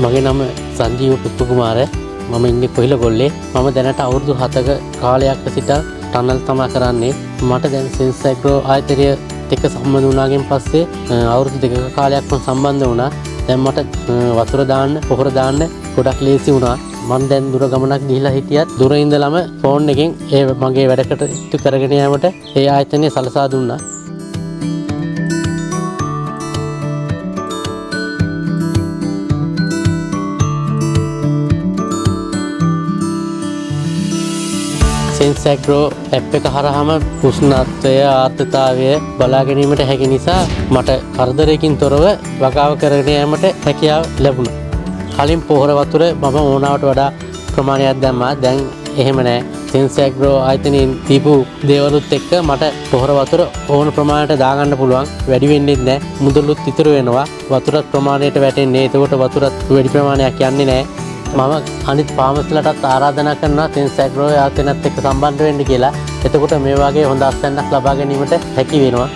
මගේ නම සංජීව පුත්තුකුමාර. මම ඉන්නේ කොහිලගොල්ලේ. මම දැනට අවුරුදු 7ක කාලයක් සිට ටනල් තමයි කරන්නේ. මට දැන් සෙන්ස් ඇග්‍රෝ ආයතනය එක්ක සම්බන්ධ වුණාගෙන් පස්සේ අවුරුදු 2ක කාලයක් මම සම්බන්ධ වුණා. දැන් මට වතුර දාන්න, පොහොර දාන්න ගොඩක් ලේසි වුණා. මම දැන් දුර ගමනක් ගිහිලා හිටියත් දුර ඉඳලම ෆෝන් එකෙන් ඒ මගේ වැඩ කටයුතු කරගෙන යාමට ඒ ආයතනය සලසා දුන්නා. සෙන්ස් ඇග්‍රෝ ඇප් එක හරහාම උෂ්ණත්වය ආර්ද්‍රතාවය බලා ගැනීමට හැකි නිසා මට කරදරයකින් තොරව වගාව කරගෙන යාමට හැකියාව ලැබුණා. කලින් පොහොර වතුර මම ඕනාවට වඩා ප්‍රමාණයක් දැම්මා. දැන් එහෙම නැහැ. සෙන්ස් ඇග්‍රෝ ආයතනයෙන් දීපු දේවලුත් එක්ක මට පොහොර වතුර ඕන ප්‍රමාණයට දාගන්න පුළුවන්. වැඩි වෙන්නේ නැහැ. මුදලුත් ඉතුරු වෙනවා. වතුරත් ප්‍රමාණයට වැටෙන්නේ. එතකොට වතුරත් වැඩි ප්‍රමාණයක් යන්නේ නැහැ. මම අනිත් පාමස්ලටත් ආරාධනා කරනවා සෙන්ස් ඇග්‍රෝ ආයතනයත් එක්ක සම්බන්ධ වෙන්න කියලා. එතකොට මේ වගේ හොඳ අත්දැකීමක් ලබා ගැනීමට හැකි වෙනවා.